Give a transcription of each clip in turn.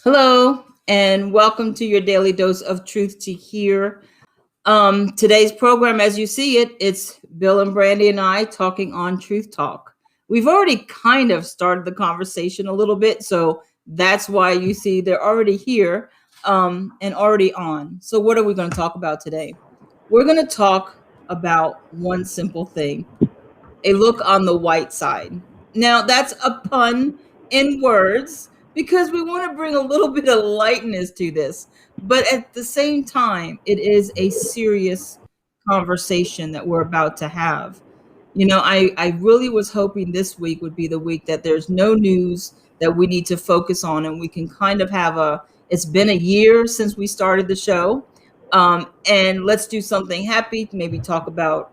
Hello, and welcome to your daily dose of truth to hear. Today's program, as you see it, it's Bill and Brandy and I talking on Truth Talk. We've already kind of started the conversation a little bit, so that's why you see they're already here and already on. So, what are we going to talk about today? We're going to talk about one simple thing: a look on the white side. Now, that's a pun in words because we want to bring a little bit of lightness to this. But at the same time, it is a serious conversation that we're about to have. I really was hoping this week would be the week that there's no news that we need to focus on and we can kind of have it's been a year since we started the show. And let's do something happy, maybe talk about,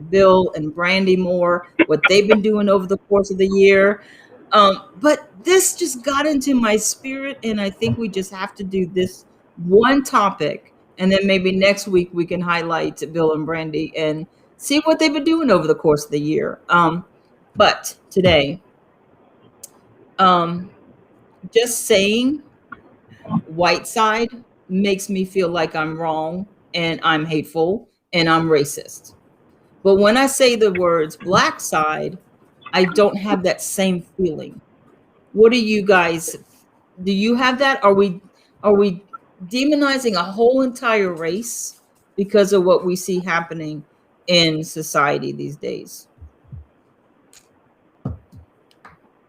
Bill and Brandy more, what they've been doing over the course of the year. But this just got into my spirit, and I think we just have to do this one topic. And then maybe next week we can highlight Bill and Brandy and see what they've been doing over the course of the year. But today, um, just saying white side makes me feel like I'm wrong and I'm hateful and I'm racist. But when I say the words black side, I don't have that same feeling. What do you guys do you have that? Are we demonizing a whole entire race because of what we see happening in society these days?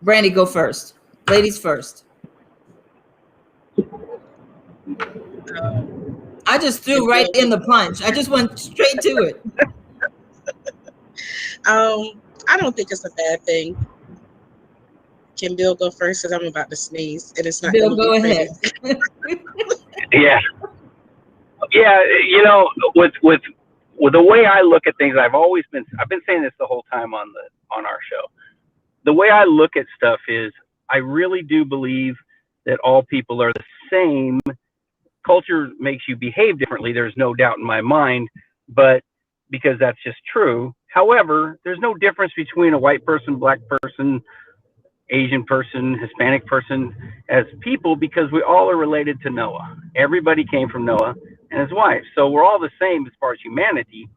Brandy, go first. Ladies first. I just threw Can right Bill in go? the punch. I just went straight to it. I don't think it's a bad thing. Can Bill go first? Because I'm about to sneeze, and it's not going Bill, to be go pretty. ahead. Yeah, yeah. With the way I look at things, I've been saying this the whole time on our show. The way I look at stuff is I really do believe that all people are the same. Culture makes you behave differently. There's no doubt in my mind, but because that's just true. However, there's no difference between a white person, black person, Asian person, Hispanic person as people because we all are related to Noah. Everybody came from Noah and his wife. So we're all the same as far as humanity.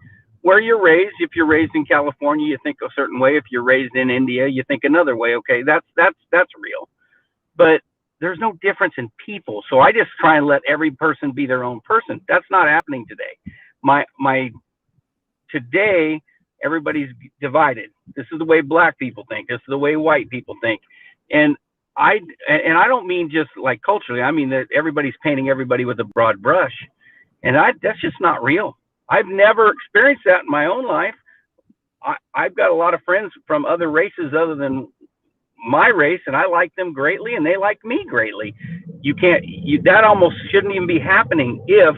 Where you're raised, if you're raised in California, you think a certain way. If you're raised in India, you think another way. Okay, that's real. But there's no difference in people. So I just try and let every person be their own person. That's not happening today. My today everybody's divided. This is the way black people think. This is the way white people think. And I don't mean just like culturally. I mean that everybody's painting everybody with a broad brush, and that's just not real. I've never experienced that in my own life. I've got a lot of friends from other races other than my race, and I like them greatly, and they like me greatly. That almost shouldn't even be happening if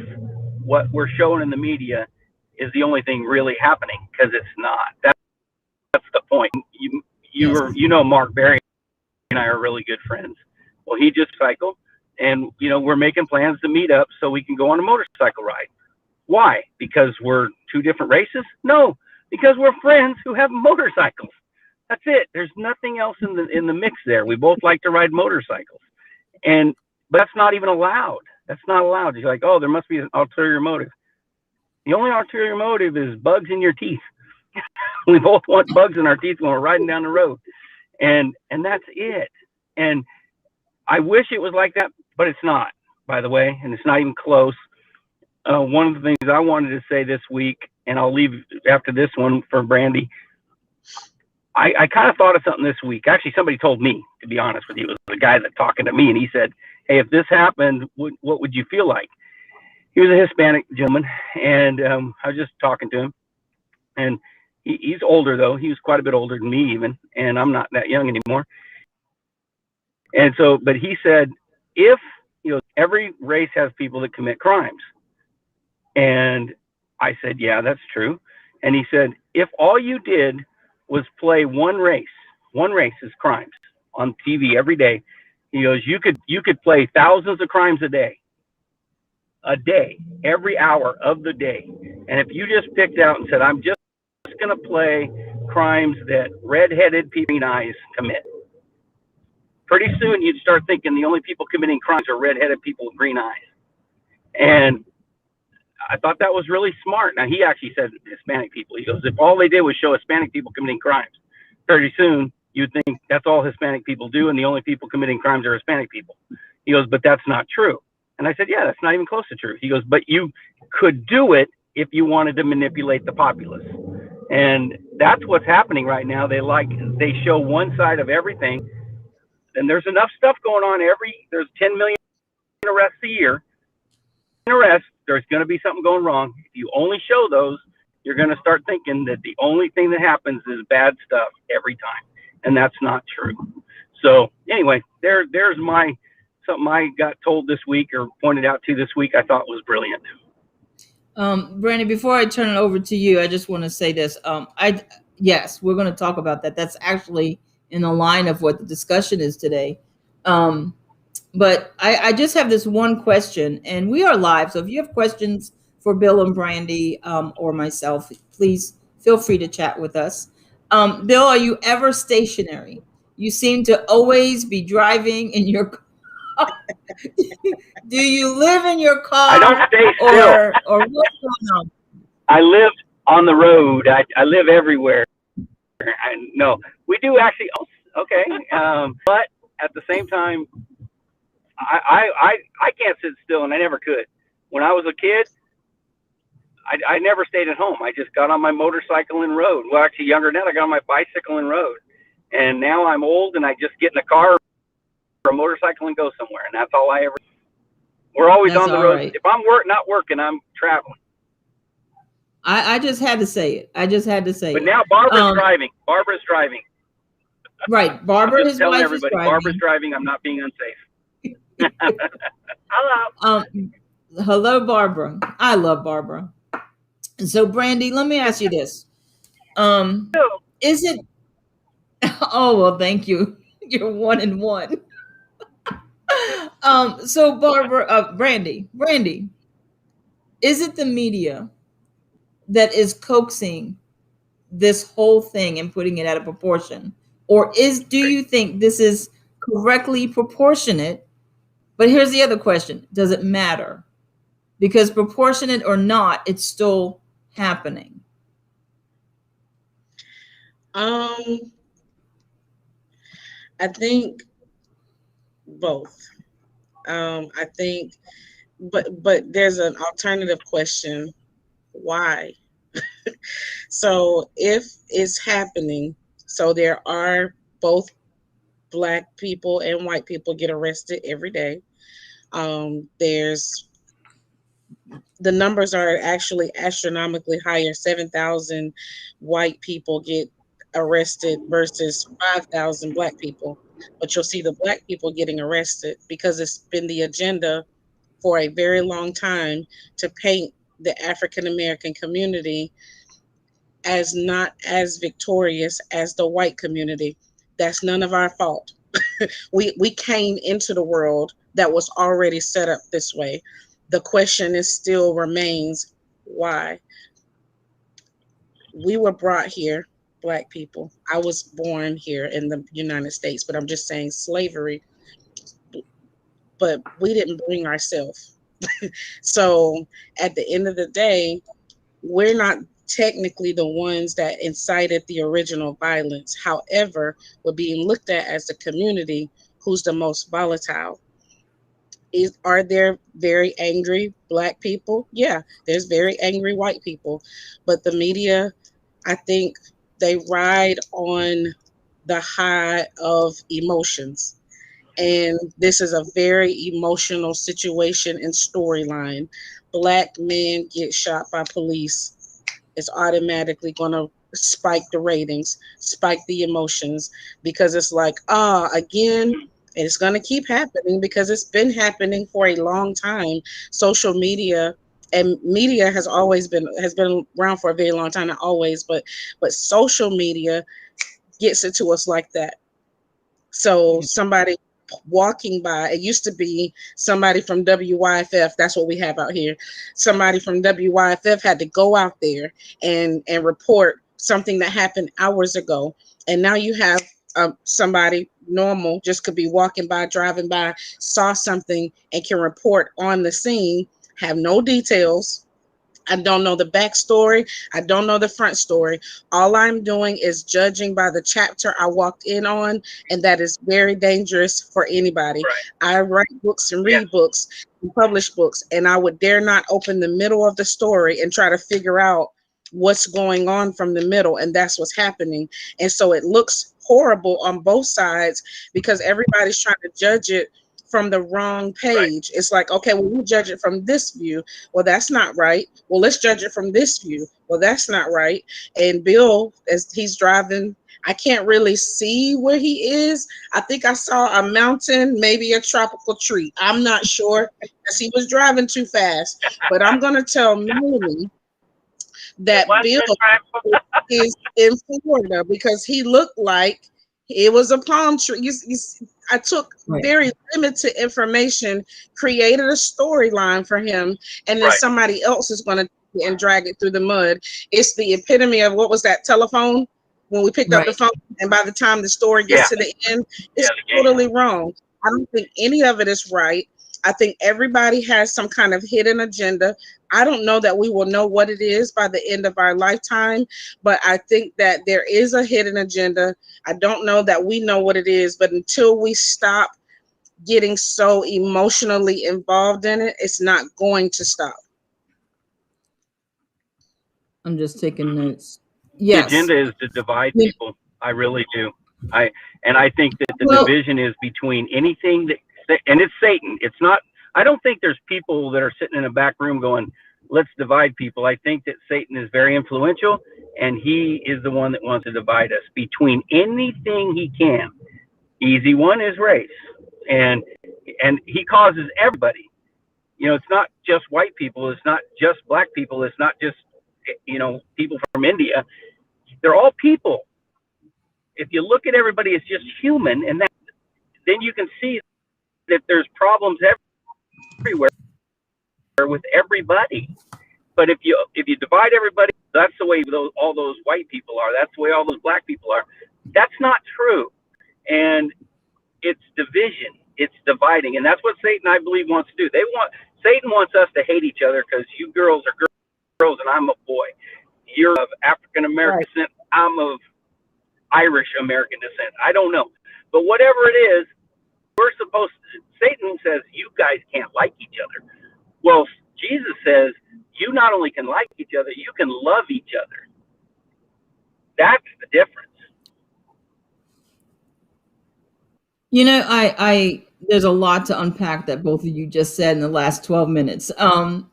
what we're showing in the media is the only thing really happening, because it's not. That's the point. Yes. Mark Berry and I are really good friends. Well, he just cycled, and we're making plans to meet up so we can go on a motorcycle ride. Why? Because we're two different races? No, because we're friends who have motorcycles. That's it. There's nothing else in the mix there. We both like to ride motorcycles, but that's not even allowed. That's not allowed. You're like, oh, there must be an ulterior motive. The only ulterior motive is bugs in your teeth. We both want bugs in our teeth when we're riding down the road, and that's it. And I wish it was like that, but it's not, by the way, and it's not even close. One of the things I wanted to say this week, and I'll leave after this one for Brandy. I kind of thought of something this week. Actually, somebody told me, to be honest with you. It was the guy that talking to me, and he said, hey, if this happened, what would you feel like? He was a Hispanic gentleman, and I was just talking to him. And he's older, though. He was quite a bit older than me even, and I'm not that young anymore. And so, but he said, if, every race has people that commit crimes. And I said, yeah, that's true. And he said, if all you did was play one race is crimes on TV every day, he goes, you could play thousands of crimes a day, every hour of the day. And if you just picked out and said, I'm just going to play crimes that redheaded people in eyes commit, pretty soon you'd start thinking the only people committing crimes are redheaded people with green eyes. And I thought that was really smart. Now, he actually said Hispanic people. He goes, if all they did was show Hispanic people committing crimes, pretty soon you'd think that's all Hispanic people do, and the only people committing crimes are Hispanic people. He goes, but that's not true. And I said, yeah, that's not even close to true. He goes, but you could do it if you wanted to manipulate the populace. And that's what's happening right now. They show one side of everything, and there's enough stuff going on. There's 10 million arrests a year. There's going to be something going wrong. If you only show those, you're going to start thinking that the only thing that happens is bad stuff every time, and that's not true. So anyway, there's something I got told this week or pointed out to this week. I thought was brilliant. Brandy, before I turn it over to you, I just want to say this. Yes, we're going to talk about that. That's actually in the line of what the discussion is today. But I just have this one question, and we are live. So if you have questions for Bill and Brandy or myself, please feel free to chat with us. Bill, are you ever stationary? You seem to always be driving in your car. Do you live in your car? I don't stay still. Or what's going on? I live on the road. I live everywhere. No, we do actually. Okay, but at the same time, I can't sit still, and I never could. When I was a kid, I never stayed at home. I just got on my motorcycle and rode. Well, actually, younger than that, I got on my bicycle and rode. And now I'm old, and I just get in a car or a motorcycle and go somewhere, and that's all I ever. We're always on the road. Right. If I'm not working, I'm traveling. I just had to say it. But now Barbara's driving. Barbara's driving. Right, Barbara. His wife is driving. Barbara's driving. I'm not being unsafe. Hello. Hello, Barbara. I love Barbara. So, Brandy, let me ask you this. Is it? Oh, well, thank you. You're 1 and 1. So Barbara, Brandy, is it the media that is coaxing this whole thing and putting it out of proportion? Or do you think this is correctly proportionate? But here's the other question. Does it matter? Because proportionate or not, it's still happening. I think both. I think, but there's an alternative question. Why? So if it's happening, so there are both Black people and white people get arrested every day. There's the numbers are actually astronomically higher. 7,000 white people get arrested versus 5,000 Black people. But you'll see the Black people getting arrested because it's been the agenda for a very long time to paint the African American community as not as victorious as the white community. That's none of our fault. We came into the world that was already set up this way. The question is still remains, why? We were brought here, Black people. I was born here in the United States, but I'm just saying slavery. But we didn't bring ourselves. So at the end of the day, we're not technically the ones that incited the original violence. However, we're being looked at as the community who's the most volatile. Are there very angry Black people? Yeah, there's very angry white people. But the media, I think they ride on the high of emotions. And this is a very emotional situation and storyline. Black men get shot by police. It's automatically going to spike the ratings, spike the emotions, because it's like, again, and it's going to keep happening because it's been happening for a long time. Social media and media has been around for a very long time, not always, but social media gets it to us like that. So somebody walking by, it used to be somebody from WYFF, that's what we have out here. Somebody from WYFF had to go out there and report something that happened hours ago. And now you have somebody normal, just could be walking by, driving by, saw something, and can report on the scene, have no details. I don't know the backstory. I don't know the front story. All I'm doing is judging by the chapter I walked in on, and that is very dangerous for anybody. Right. I write books and Yes. read books and publish books, and I would dare not open the middle of the story and try to figure out what's going on from the middle, and that's what's happening. And so it looks horrible on both sides because everybody's trying to judge it from the wrong Right. page. It's like, okay, well, we judge it from this view. Well, that's not right. Well, let's judge it from this view. Well, that's not right. And Bill, as he's driving, I can't really see where he is. I think I saw a mountain, maybe a tropical tree. I'm not sure because he was driving too fast. But I'm going to tell Melanie that Bill is in Florida because he looked like it was a palm tree. I took Right. very limited information, created a storyline for him, and then Right. somebody else is going to and drag it through the mud. It's the epitome of what was that telephone when we picked up the Right. phone, and by the time the story gets to the end, it's totally wrong. I don't think any of it is right. I think everybody has some kind of hidden agenda. I don't know that we will know what it is by the end of our lifetime, but I think that there is a hidden agenda. I don't know that we know what it is, but until we stop getting so emotionally involved in it, it's not going to stop. I'm just taking notes. The Yes. agenda is to divide Yeah. people. I really do. I think that the Well, division is between anything that, and it's Satan. It's not. I don't think there's people that are sitting in a back room going, "Let's divide people." I think that Satan is very influential, and he is the one that wants to divide us between anything he can. Easy one is race, and he causes everybody. You know, it's not just white people. It's not just black people. It's not just people from India. They're all people. If you look at everybody as just human, and then you can see that there's problems everywhere with everybody. But if you divide everybody, that's the way all those white people are. That's the way all those black people are. That's not true. And it's division. It's dividing, and that's what Satan, I believe, wants to do. Satan wants us to hate each other because you girls are girls and I'm a boy. You're of African American descent. I'm of Irish American descent. I don't know, but whatever it is, we're supposed to. Satan says you guys can't like each other. Well, Jesus says you not only can like each other, you can love each other. That's the difference. You know, I there's a lot to unpack that both of you just said in the last 12 minutes.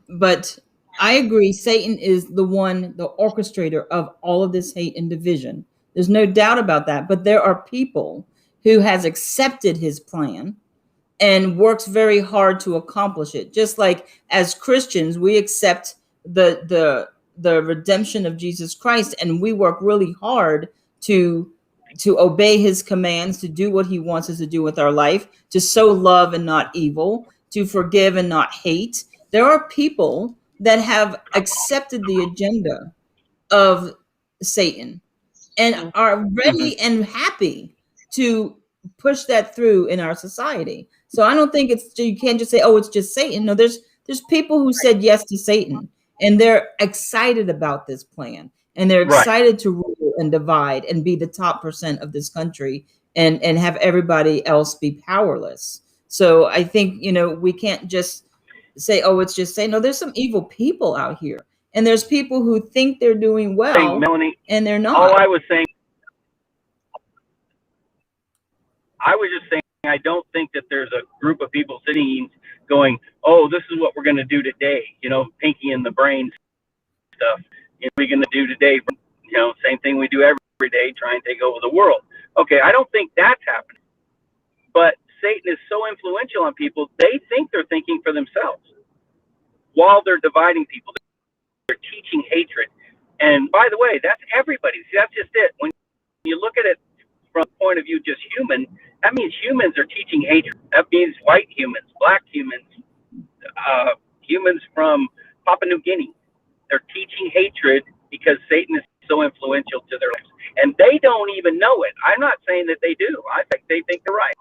But I agree, Satan is the orchestrator of all of this hate and division. There's no doubt about that. But there are people who has accepted his plan and works very hard to accomplish it. Just like as Christians, we accept the redemption of Jesus Christ, and we work really hard to obey his commands, to do what he wants us to do with our life, to sow love and not evil, to forgive and not hate. There are people that have accepted the agenda of Satan and are ready and happy to push that through in our society. So I don't think you can't just say, "Oh, it's just Satan." No, there's people who said yes to Satan, and they're excited about this plan, and they're excited to rule and divide and be the top percent of this country, and have everybody else be powerless. So I think we can't just say, "Oh, it's just Satan." No, there's some evil people out here, and there's people who think they're doing well, Melanie, and they're not. all I was just saying, I don't think that there's a group of people sitting going, "Oh, this is what we're going to do today." Pinky in the brain stuff. We're going to do today. Same thing we do every day, try and take over the world. Okay, I don't think that's happening. But Satan is so influential on people, they think they're thinking for themselves while they're dividing people. They're teaching hatred. And by the way, that's everybody. See, that's just it. When you look at it from the point of view just human, that means humans are teaching hatred. That means white humans, black humans, humans from Papua New Guinea. They're teaching hatred because Satan is so influential to their lives. And they don't even know it. I'm not saying that they do. I think they think they're right.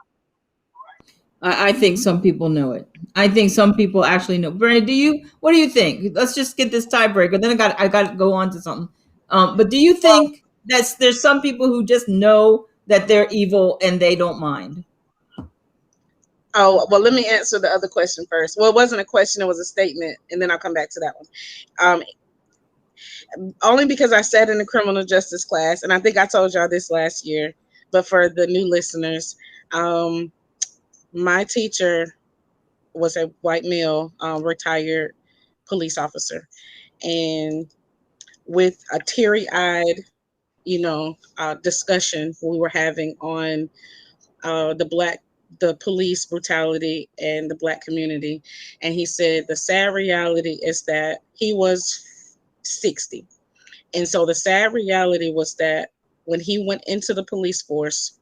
I think some people know it. I think some people actually know. Brandon, what do you think? Let's just get this tiebreaker. Then I got to go on to something. But do you think that there's some people who just know that they're evil and they don't mind? Oh, well, let me answer the other question first. Well, it wasn't a question, it was a statement, and then I'll come back to that one. Only because I sat in the criminal justice class, and I think I told y'all this last year, but for the new listeners, my teacher was a white male, retired police officer. And with a teary-eyed, discussion we were having on the police brutality and the Black community. And he said the sad reality is that he was 60. And so the sad reality was that when he went into the police force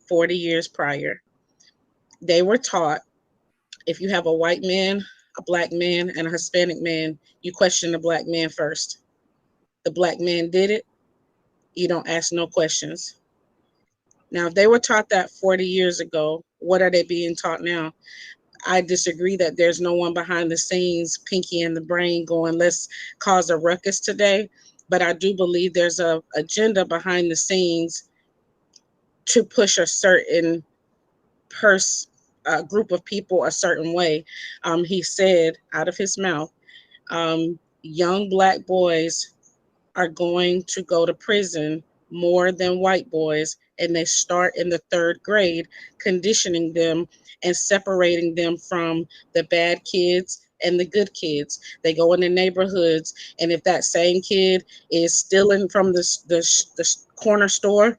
40 years prior, they were taught, if you have a white man, a Black man, and a Hispanic man, you question the Black man first. The Black man did it, you don't ask no questions. Now, if they were taught that 40 years ago, what are they being taught now? I disagree that there's no one behind the scenes, pinky in the brain, going, let's cause a ruckus today. But I do believe there's a agenda behind the scenes to push a certain group of people a certain way. He said out of his mouth, young Black boys are going to go to prison more than white boys, and they start in the 3rd grade, conditioning them and separating them from the bad kids and the good kids. They go in the neighborhoods, and if that same kid is stealing from the corner store,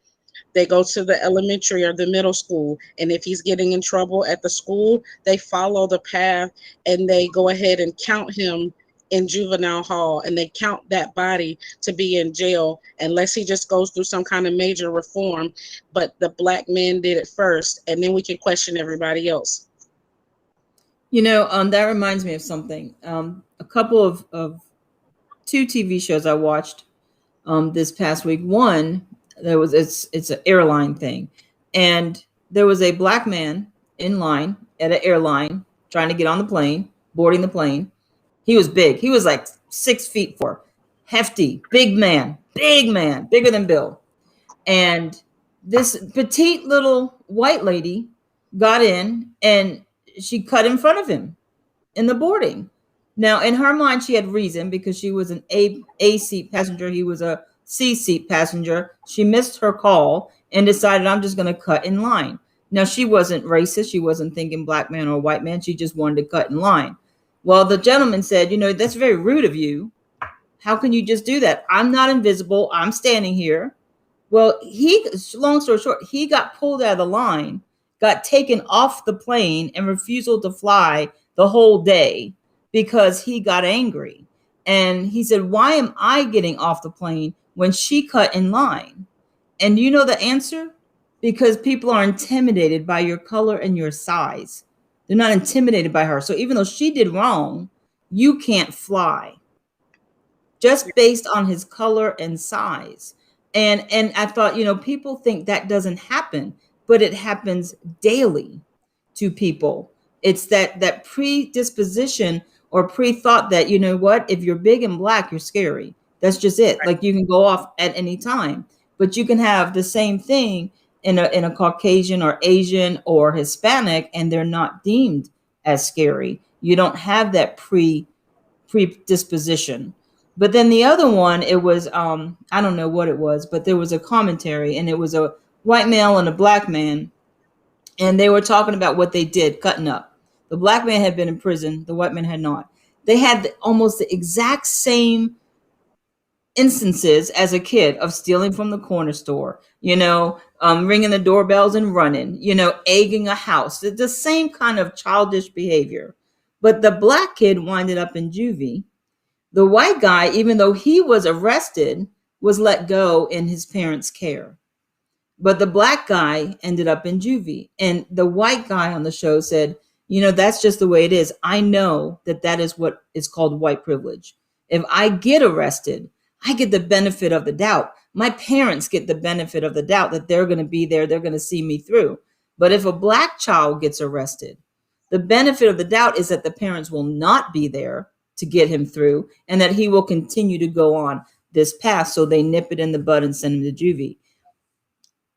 they go to the elementary or the middle school. And if he's getting in trouble at the school, they follow the path and they go ahead and count him in juvenile hall, and they count that body to be in jail unless he just goes through some kind of major reform. But the Black man did it first, and then we can question everybody else. That reminds me of something. A couple of 2 TV shows I watched this past week. One, it's an airline thing, and there was a Black man in line at an airline trying to get on the plane, boarding the plane. He was big. He was like 6'4", hefty, big man, bigger than Bill. And this petite little white lady got in and she cut in front of him in the boarding. Now, in her mind, she had reason because she was an A seat passenger. He was a C seat passenger. She missed her call and decided, I'm just going to cut in line. Now, she wasn't racist. She wasn't thinking Black man or white man. She just wanted to cut in line. Well, the gentleman said, that's very rude of you. How can you just do that? I'm not invisible. I'm standing here. Well, long story short, he got pulled out of the line, got taken off the plane, and refused to fly the whole day because he got angry. And he said, why am I getting off the plane when she cut in line? And you know the answer? Because people are intimidated by your color and your size. They're not intimidated by her. So even though she did wrong, you can't fly just based on his color and size. And I thought, people think that doesn't happen, but it happens daily to people. It's that predisposition or pre-thought that, if you're big and Black, you're scary. That's just it. Right. Like you can go off at any time, but you can have the same thing in a Caucasian or Asian or Hispanic, and they're not deemed as scary. You don't have that predisposition. But then the other one, it was, I don't know what it was, but there was a commentary, and it was a white male and a Black man. And they were talking about what they did, cutting up. The Black man had been in prison. The white man had not. They had almost the exact same instances as a kid of stealing from the corner store, ringing the doorbells and running, egging a house, the same kind of childish behavior. But the Black kid winded up in juvie. The white guy, even though he was arrested, was let go in his parents' care. But the Black guy ended up in juvie. And the white guy on the show said, that's just the way it is. I know that is what is called white privilege. If I get arrested, I get the benefit of the doubt. My parents get the benefit of the doubt that they're going to be there, they're going to see me through. But if a black child gets arrested, the benefit of the doubt is that the parents will not be there to get him through, and that he will continue to go on this path. So they nip it in the bud and send him to juvie.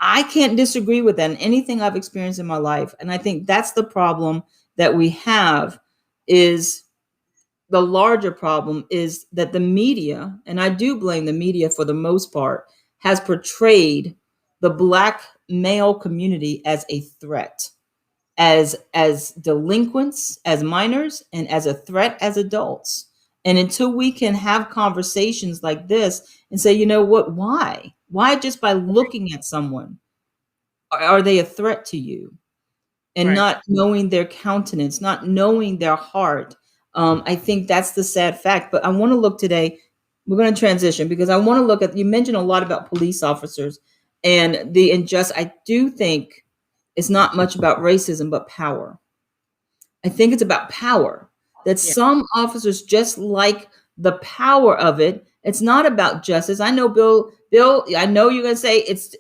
I can't disagree with that in anything I've experienced in my life. And I think that's the problem that we have. Is the larger problem is that the media, and I do blame the media for the most part, has portrayed the black male community as a threat, as delinquents, as minors, and as a threat as adults. And until we can have conversations like this and say, you know what, why just by looking at someone are they a threat to you, and Right. not knowing their countenance, not knowing their heart. I think that's the sad fact. But I want to look today, we're going to transition, because I want to look at, you mentioned a lot about police officers and the injustice. I do think it's not much about racism, but power. I think it's about power. That Yeah. some officers just like the power of it. It's not about justice. I know Bill, I know you're going to say it's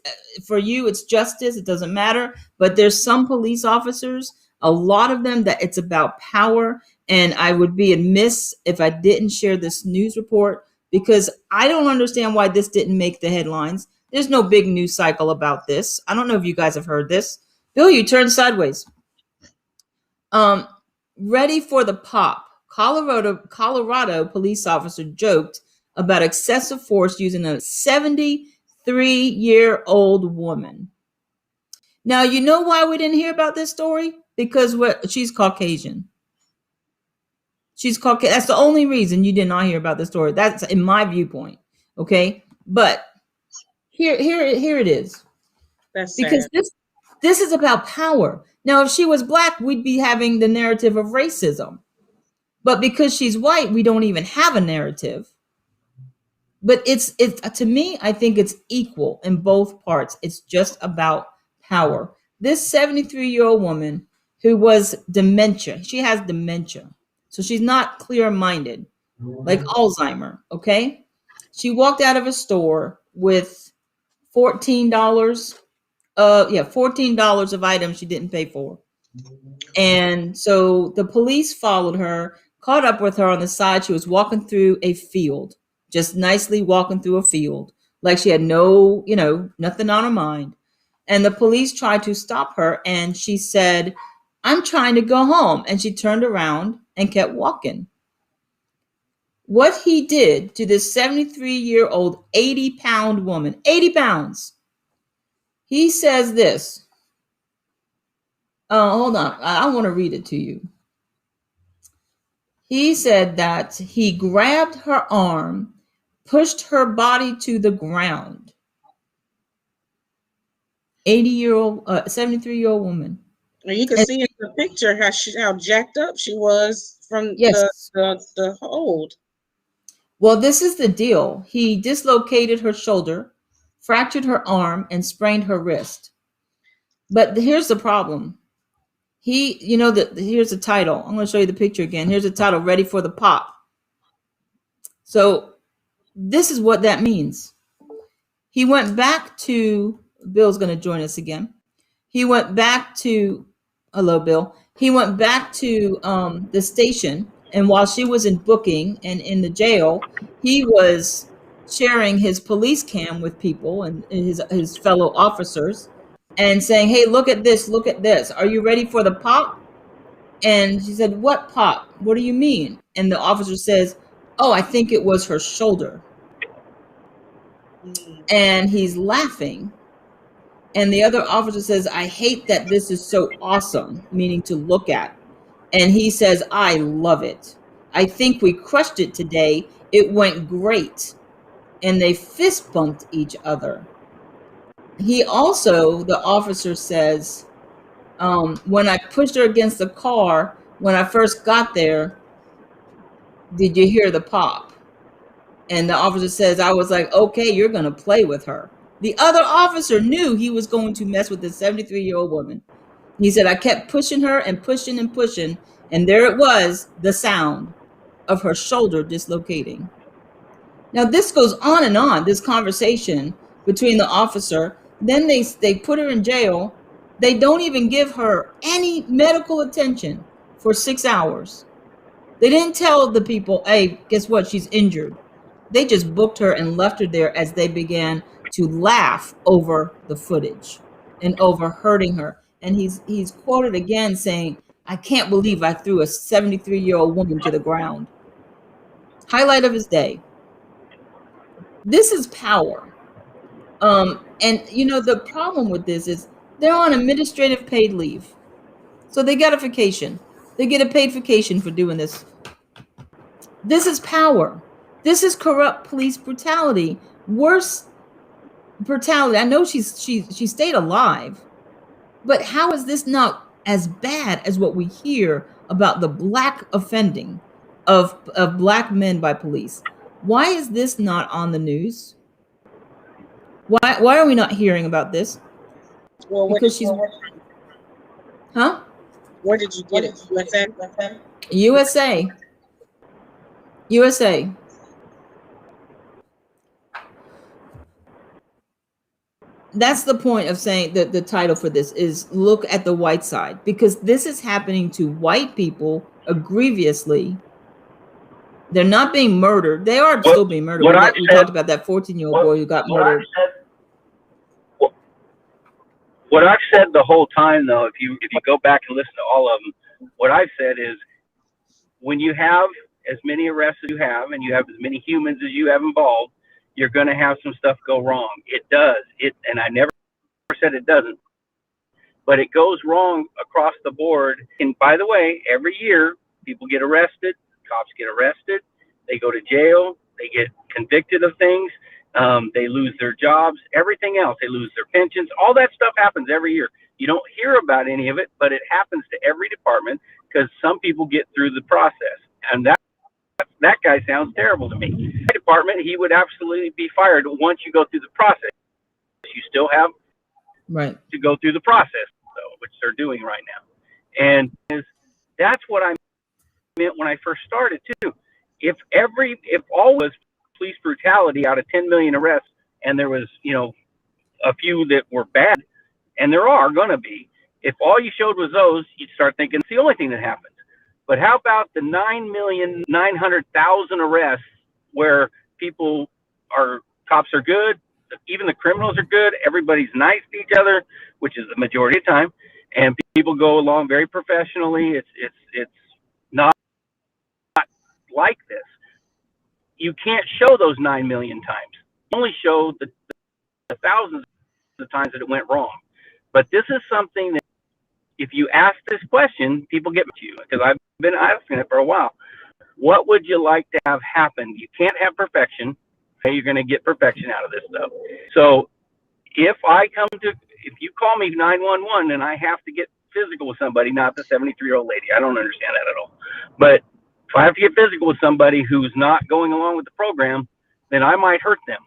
for you, it's justice. It doesn't matter. But there's some police officers, a lot of them, that it's about power. And I would be amiss if I didn't share this news report, because I don't understand why this didn't make the headlines. There's no big news cycle about this. I don't know if you guys have heard this. Bill, you turned sideways. Um, ready for the pop. Colorado police officer joked about excessive force using a 73-year-old woman. Now, you know why we didn't hear about this story? Because she's Caucasian. She's Caucasian. That's the only reason you did not hear about the story. That's in my viewpoint. Okay. But here it is. That's Because sad. this is about power. Now, if she was black, we'd be having the narrative of racism. But because she's white, we don't even have a narrative. But it's to me, I think it's equal in both parts. It's just about power. This 73-year-old woman who was dementia, she has dementia. So she's not clear-minded, like Alzheimer, okay? She walked out of a store with $14, $14 of items she didn't pay for. And so the police followed her, caught up with her on the side. She was walking through a field, just nicely walking through a field, like she had nothing on her mind. And the police tried to stop her, and she said, "I'm trying to go home." And she turned around and kept walking. What he did to this 73-year-old, 80-pound woman, 80 pounds, he says this. Hold on. I want to read it to you. He said that he grabbed her arm, pushed her body to the ground. 80-year-old, 73-year-old woman. And you can And see in the picture how jacked up she was from yes, the hold. well, this is the deal. He dislocated her shoulder, fractured her arm, and sprained her wrist. But here's the problem. Here's the title. I'm going to show you the picture again. Here's the title, Ready for the Pop. So this is what that means. He went back to, Bill's going to join us again. He went back to, hello, Bill. He went back to the station. And while she was in booking and in the jail, he was sharing his police cam with people and his fellow officers and saying, "Hey, look at this. Look at this. Are you ready for the pop?" And she said, "What pop? What do you mean?" And the officer says, "Oh, I think it was her shoulder." And he's laughing. And the other officer says, "I hate that this is so awesome," meaning to look at. And he says, "I love it. I think we crushed it today. It went great." And they fist bumped each other. The officer says, when I pushed her against the car, when I first got there, did you hear the pop? And the officer says, I was like, okay, you're going to play with her. The other officer knew he was going to mess with this 73-year-old woman. He said, I kept pushing her and pushing and pushing. And there it was, the sound of her shoulder dislocating. Now, this goes on and on, this conversation between the officer. Then they put her in jail. They don't even give her any medical attention for 6 hours. They didn't tell the people, hey, guess what? She's injured. They just booked her and left her there as they began to laugh over the footage and over hurting her. And he's quoted again saying, I can't believe I threw a 73-year-old woman to the ground. Highlight of his day. This is power. And the problem with this is they're on administrative paid leave. So they got a vacation. They get a paid vacation for doing this. This is power. This is corrupt police brutality. Worse brutality. I know she stayed alive, but how is this not as bad as what we hear about the black offending of black men by police? Why is this not on the news? Why are we not hearing about this? Well, Because she's, huh? Where did you get it? USA? USA. USA. That's the point of saying that the title for this is Look at the White Side, because this is happening to white people grievously. They're not being murdered. They are still being murdered. We talked about that 14-year-old boy who got murdered. What I've said the whole time, though, if you go back and listen to all of them, what I've said is when you have as many arrests as you have and you have as many humans as you have involved, you're going to have some stuff go wrong. It does. And I never said it doesn't. But it goes wrong across the board. And by the way, every year people get arrested, cops get arrested, they go to jail, they get convicted of things, they lose their jobs, everything else. They lose their pensions. All that stuff happens every year. You don't hear about any of it, but it happens to every department because some people get through the process. And that guy sounds terrible to me. My department, he would absolutely be fired once you go through the process. You still have to go through the process, though, which they're doing right now. And that's what I meant when I first started too. If all was police brutality out of 10 million arrests, and there was a few that were bad, and there are going to be, if all you showed was those, you'd start thinking it's the only thing that happens. But how about the 9,900,000 arrests where cops are good, even the criminals are good, everybody's nice to each other, which is the majority of the time, and people go along very professionally. It's not like this. You can't show those 9 million times. You only show the thousands of times that it went wrong. But this is something that if you ask this question, people get to you, because I've been asking it for a while. What would you like to have happen? You can't have perfection. You're going to get perfection out of this stuff. So if you call me 911 and I have to get physical with somebody, not the 73-year-old lady, I don't understand that at all. But if I have to get physical with somebody who's not going along with the program, then I might hurt them.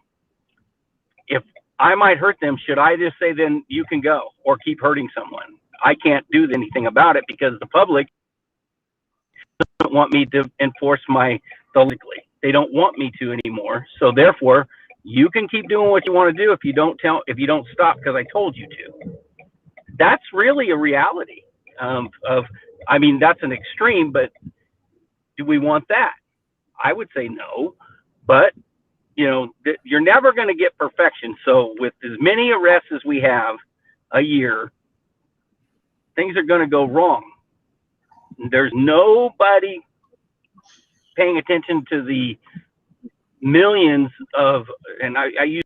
If I might hurt them, should I just say, then you can go, or keep hurting someone? I can't do anything about it because the public doesn't want me to enforce legally. They don't want me to anymore. So therefore, you can keep doing what you want to do if you don't stop because I told you to. That's really a reality that's an extreme, but do we want that? I would say no, but you're never going to get perfection. So with as many arrests as we have a year, things are going to go wrong. There's nobody paying attention to the millions of, and I use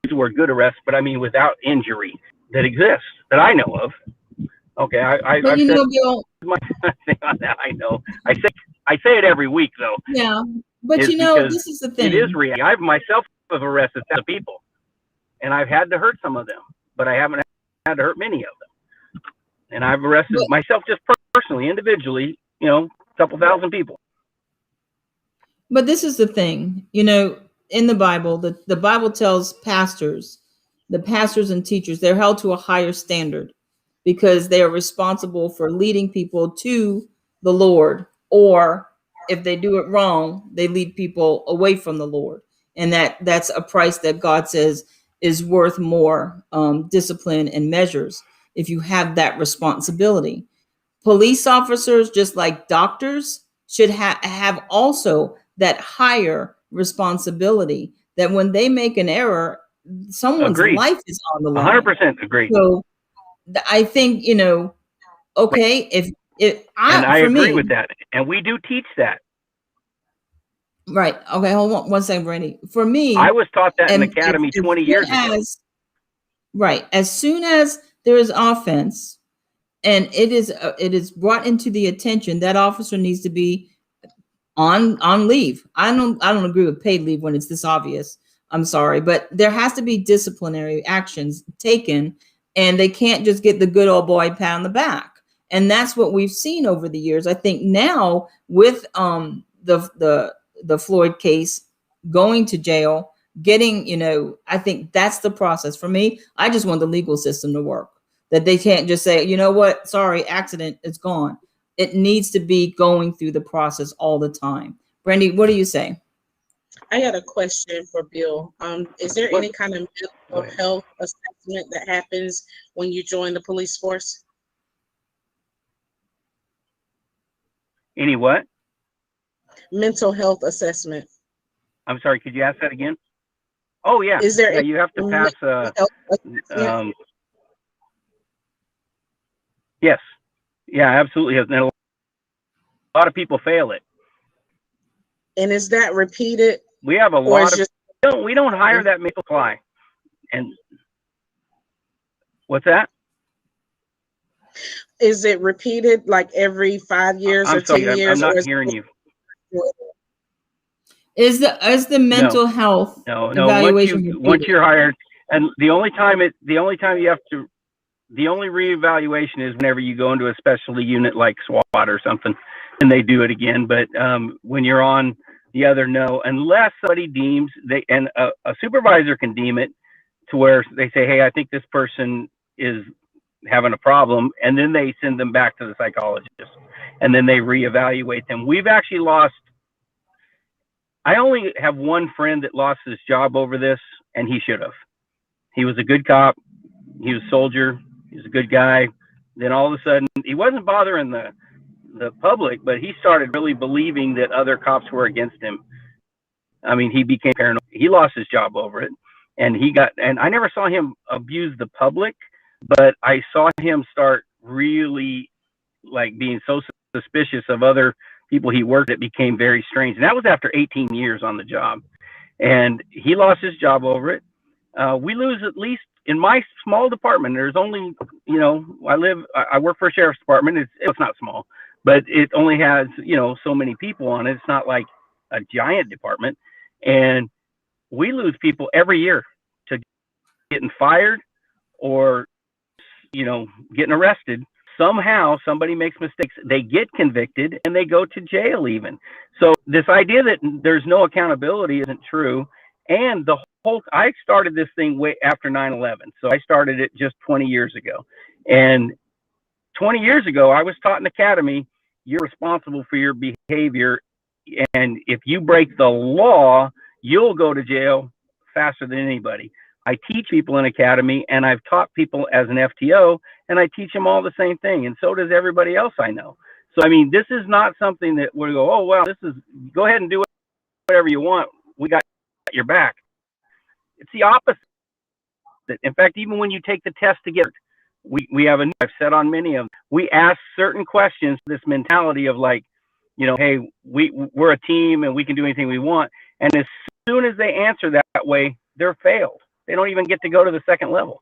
the word good arrests, but I mean without injury that exists that I know of. Okay, I've said Bill, my thing on that. I know. I say it every week though. Yeah, but this is the thing. It is real. I myself have arrested thousands of people, and I've had to hurt some of them, but I haven't had to hurt many of them. And I've arrested myself just personally, individually, a couple thousand people. But this is the thing, in the Bible, the Bible tells the pastors and teachers, they're held to a higher standard because they are responsible for leading people to the Lord, or if they do it wrong, they lead people away from the Lord. And that's a price that God says is worth more discipline and measures if you have that responsibility. Police officers, just like doctors, should have also that higher responsibility, that when they make an error, someone's Agreed. life is on the line. 100% agreed. So I think, okay, if And I I for agree me, with that. And we do teach that. right? Okay, hold on one second, Brandy. For I me, was taught that in and academy as 20 soon years ago. right, as soon as there is offense and it is brought into the attention, that officer needs to be on leave. I don't agree with paid leave when it's this obvious. I'm sorry, but there has to be disciplinary actions taken, and they can't just get the good old boy pat on the back. And that's what we've seen over the years. I think now with the Floyd case, going to jail, getting, I think that's the process. For me, I just want the legal system to work. That they can't just say, you know what, sorry, accident, it's gone. It needs to be going through the process all the time. Brandy, what do you say? I got a question for Bill. Is there What? any kind of Go mental ahead. health assessment that happens when you join the police force? Any what? Mental health assessment. I'm sorry, could you ask that again? Oh, yeah. Is there Yeah, any you have to mental pass health assessment? yes. Yeah, absolutely. And a lot of people fail it. And is that repeated We have a or lot is of just we don't hire that many supply. And what's that? is it repeated like every 5 years or I'm ten sorry, I'm years, or not is hearing you. Is the No, mental health no. evaluation Once repeated? you're hired, and the only time you have to, the only reevaluation is whenever you go into a specialty unit like SWAT or something, and they do it again. But when you're on the other, no, unless somebody deems and a supervisor can deem it to where they say, hey, I think this person is having a problem, and then they send them back to the psychologist, and then they reevaluate them. We've actually lost. I only have one friend that lost his job over this, and he should have. He was a good cop. He was a soldier. He was a good guy. Then all of a sudden, he wasn't bothering the public, but he started really believing that other cops were against him. I mean, he became paranoid. He lost his job over it, and I never saw him abuse the public, but I saw him start really like being so suspicious of other people he worked. It became very strange, and that was after 18 years on the job. And he lost his job over it. We lose, at least in my small department, there's only, I work for a sheriff's department. It's not small, but it only has, so many people on it. It's not like a giant department. And we lose people every year to getting fired or, getting arrested. Somehow somebody makes mistakes, they get convicted, and they go to jail even. So this idea that there's no accountability isn't true. And I started this thing way after 9/11. So I started it just 20 years ago. And 20 years ago, I was taught in academy, you're responsible for your behavior. And if you break the law, you'll go to jail faster than anybody. I teach people in academy, and I've taught people as an FTO, and I teach them all the same thing. And so does everybody else I know. So, I mean, this is not something that we go, oh, well, go ahead and do whatever you want. We got your back. It's the opposite. In fact, even when you take the test to get it, we have I've said on many of them, we ask certain questions, this mentality of like, hey, we're a team and we can do anything we want. And as soon as they answer that way, they're failed. They don't even get to go to the second level.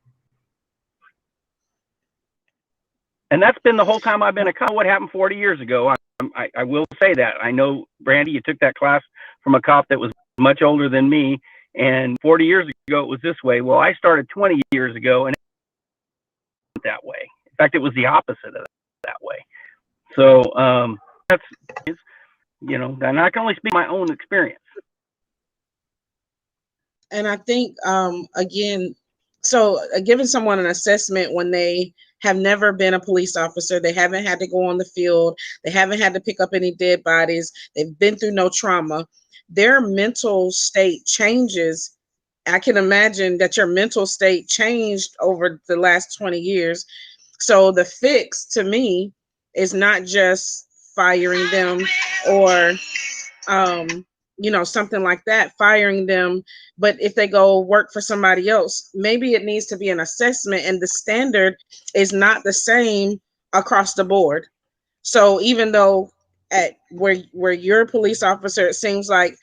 And that's been the whole time I've been a cop. What happened 40 years ago? I will say that. I know, Brandy, you took that class from a cop that was much older than me. And 40 years ago, it was this way. Well, I started 20 years ago, and it wasn't that way. In fact, it was the opposite of that way. So that's, and I can only speak my own experience. And I think, again, so giving someone an assessment when they have never been a police officer, they haven't had to go on the field, they haven't had to pick up any dead bodies, they've been through no trauma, their mental state changes I can imagine that your mental state changed over the last 20 years. So the fix to me is not just firing them or um, something like that, firing them. But if they go work for somebody else, maybe it needs to be an assessment, and the standard is not the same across the board. So even though at where you're a police officer, it seems like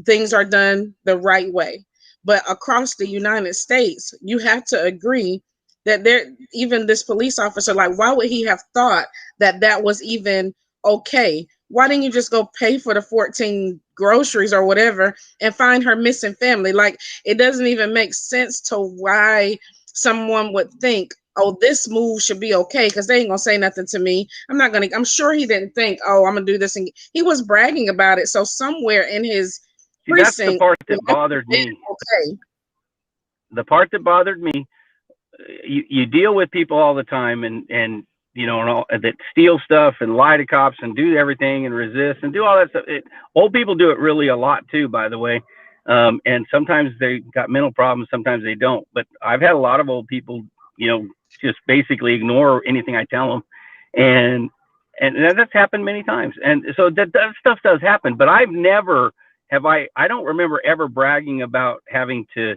things are done the right way, but across the United States, you have to agree that there, even this police officer, like, why would he have thought that that was even okay? Why didn't you just go pay for the 14 groceries or whatever and find her missing family? Like, it doesn't even make sense to why someone would think, oh, this move should be okay because they ain't gonna say nothing to me. I'm sure he didn't think, oh, I'm gonna do this. And he was bragging about it. So somewhere in his See, that's the precinct, part that bothered me. okay. The part that bothered me, you deal with people all the time, and and all, that steal stuff and lie to cops and do everything and resist and do all that stuff. Old people do it really a lot too, by the way. And sometimes they got mental problems, sometimes they don't. But I've had a lot of old people, just basically ignore anything I tell them, and that's happened many times. And so that stuff does happen. But I've never I don't remember ever bragging about having to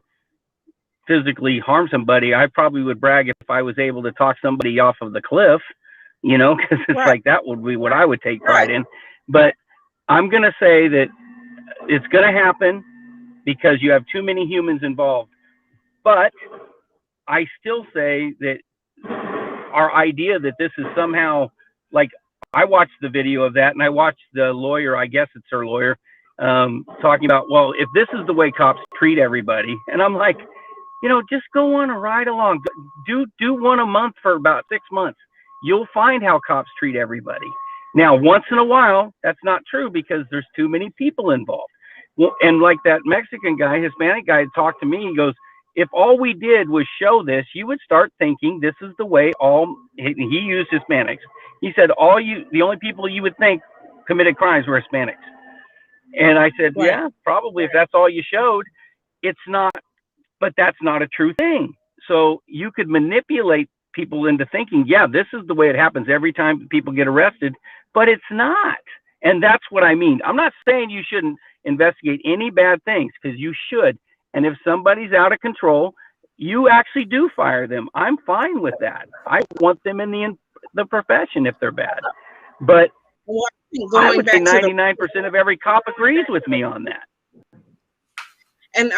physically harm somebody. I probably would brag if I was able to talk somebody off of the cliff, because it's Right. like that would be what I would take pride Right. in. But I'm going to say that it's going to happen because you have too many humans involved. But I still say that our idea that this is somehow like, I watched the video of that and I watched the lawyer, I guess it's her lawyer, talking about, well, if this is the way cops treat everybody, and I'm like, just go on a ride along. Do one a month for about 6 months. You'll find how cops treat everybody. Now, once in a while, that's not true because there's too many people involved. Well, and like that Mexican guy, Hispanic guy talked to me, he goes, if all we did was show this, you would start thinking this is the way he used Hispanics. He said, the only people you would think committed crimes were Hispanics. And I said, Right. yeah, probably if that's all you showed. It's not, but that's not a true thing. So you could manipulate people into thinking, yeah, this is the way it happens every time people get arrested, but it's not. And that's what I mean. I'm not saying you shouldn't investigate any bad things, because you should. And if somebody's out of control, you actually do fire them. I'm fine with that. I want them in the profession if they're bad. But Well, I think I going would say back to the 99% of every cop agrees with me on that. and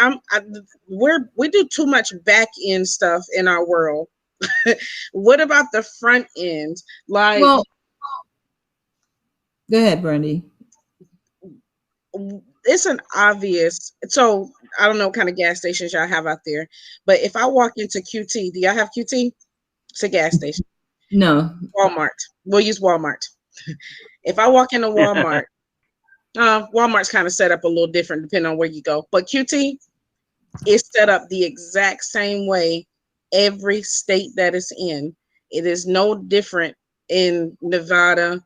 we do too much back end stuff in our world. What about the front end? Like, Well, go ahead, Brandy. it's an obvious. So I don't know what kind of gas stations y'all have out there, but if I walk into QT, do y'all have QT? It's a gas station. No. Walmart. We'll use Walmart. If I walk into Walmart, Walmart's kind of set up a little different depending on where you go, but QT is set up the exact same way every state that it's in. It is no different in Nevada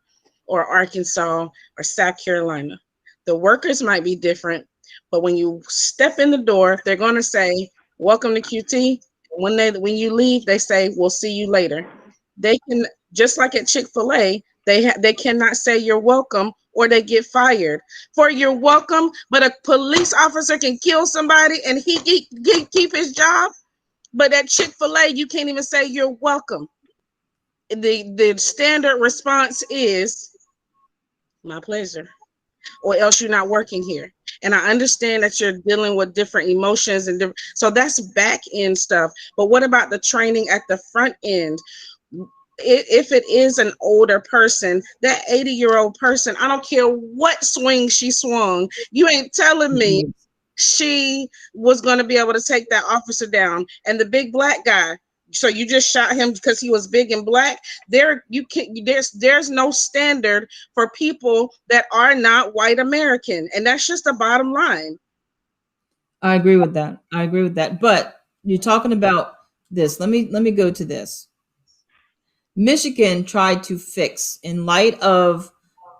or Arkansas or South Carolina. The workers might be different, but when you step in the door, they're going to say, "Welcome to QT." When you leave, they say, "We'll see you later." They can, just like at Chick-fil-A, they cannot say you're welcome or they get fired for you're welcome. But a police officer can kill somebody and he keep his job. But at Chick-fil-A, you can't even say you're welcome. The standard response is my pleasure, or else you're not working here. And I understand that you're dealing with different emotions so that's back end stuff. But what about the training at the front end? If it is an older person, that 80-year-old person, I don't care what swing she swung, you ain't telling me she was going to be able to take that officer down. And the big black guy, so you just shot him because he was big and black. There's no standard for people that are not white American, and that's just the bottom line. I agree with that. I agree with that. But you're talking about this. Let me go to this. Michigan tried to fix, in light of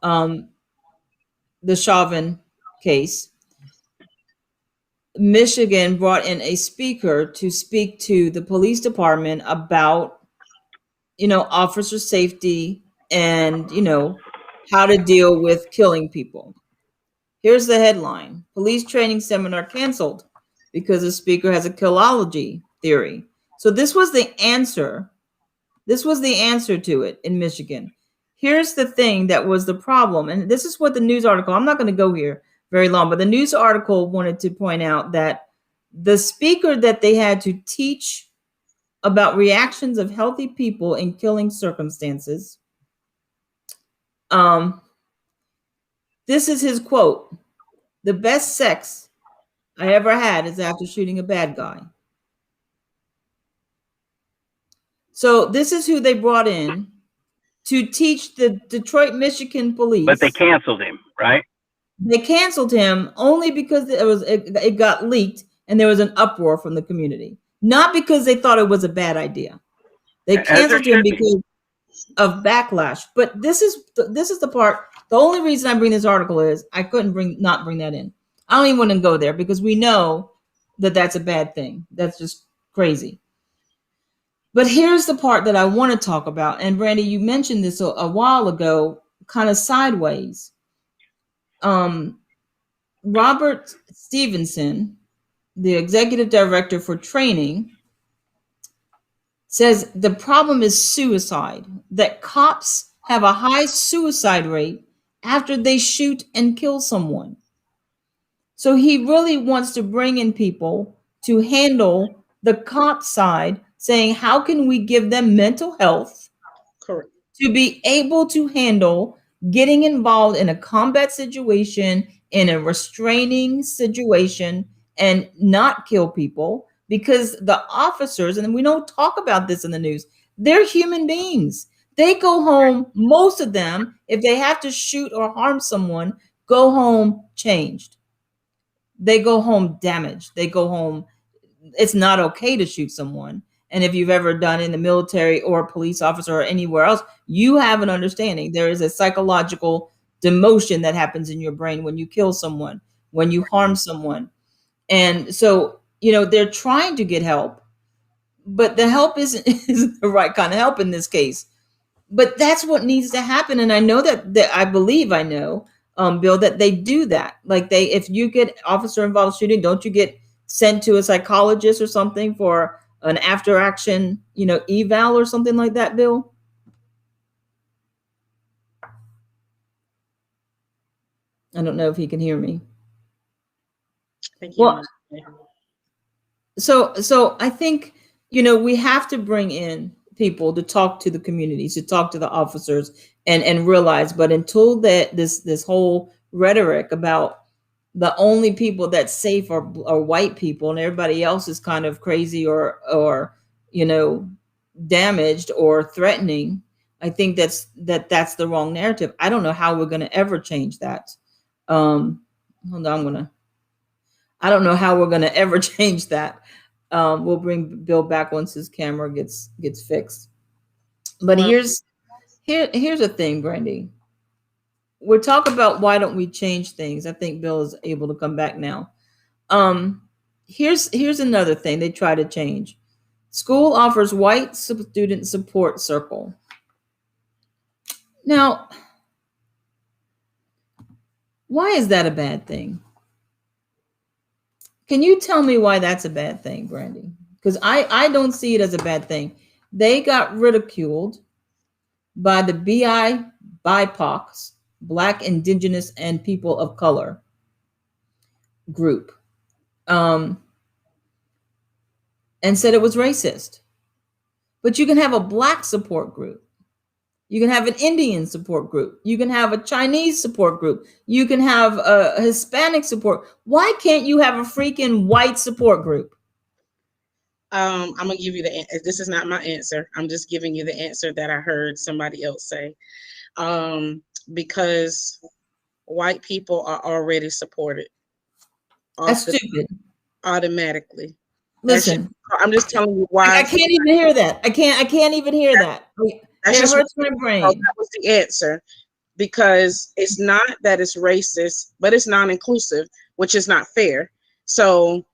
um, the Chauvin case, Michigan brought in a speaker to speak to the police department about, officer safety and, how to deal with killing people. Here's the headline: Police training seminar canceled because the speaker has a killology theory. So this was the answer. This was the answer to it in Michigan. Here's the thing that was the problem. And this is what the news article, I'm not going to go here very long, but the news article wanted to point out that the speaker that they had to teach about reactions of healthy people in killing circumstances, this is his quote: "The best sex I ever had is after shooting a bad guy." So this is who they brought in to teach the Detroit, Michigan police. But they canceled him, right? They canceled him only because it got leaked and there was an uproar from the community, not because they thought it was a bad idea. They canceled him because of backlash. But this is the part. The only reason I bring this article is I couldn't not bring that in. I don't even want to go there because we know that that's a bad thing. That's just crazy. But here's the part that I want to talk about. And Brandy, you mentioned this a while ago, kind of sideways. Robert Stevenson, the executive director for training, says the problem is suicide, that cops have a high suicide rate after they shoot and kill someone. So he really wants to bring in people to handle the cop side, saying, how can we give them mental health Correct. to be able to handle getting involved in a combat situation, in a restraining situation, and not kill people? Because the officers, and we don't talk about this in the news, they're human beings. They go home, most of them, if they have to shoot or harm someone, go home changed. They go home damaged. They go home, it's not okay to shoot someone. And if you've ever done in the military or a police officer or anywhere else, you have an understanding. There is a psychological demotion that happens in your brain when you kill someone, when you harm someone. And so, they're trying to get help, but the help isn't the right kind of help in this case. But that's what needs to happen. And I know that I believe I know, Bill, that they do that. Like if you get officer involved shooting, don't you get sent to a psychologist or something for an after action, eval or something like that, Bill? I don't know if he can hear me. Well, so I think, we have to bring in people to talk to the communities, to talk to the officers and realize, but until that this whole rhetoric about the only people that's safe are white people and everybody else is kind of crazy or damaged or threatening, I think that's the wrong narrative. I don't know how we're going to ever change that. Hold on, I don't know how we're going to ever change that. We'll bring Bill back once his camera gets fixed. But here's the thing, Brandy. We're talking about why don't we change things. I think Bill is able to come back now. Here's another thing they try to change. School offers white student support circle. Now, why is that a bad thing? Can you tell me why that's a bad thing, Brandy? Because I don't see it as a bad thing. They got ridiculed by the BIPOC, Black, Indigenous, and People of Color group, and said it was racist. But you can have a Black support group. You can have an Indian support group. You can have a Chinese support group. You can have a Hispanic support. Why can't you have a freaking white support group? I'm gonna give you this is not my answer. I'm just giving you the answer that I heard somebody else say. Because white people are already supported. That's stupid. Automatically. Listen, I'm just telling you why. I can't even hear that. I can't even hear that. It hurts my brain. That was the answer. Because it's not that it's racist, but it's non-inclusive, which is not fair. So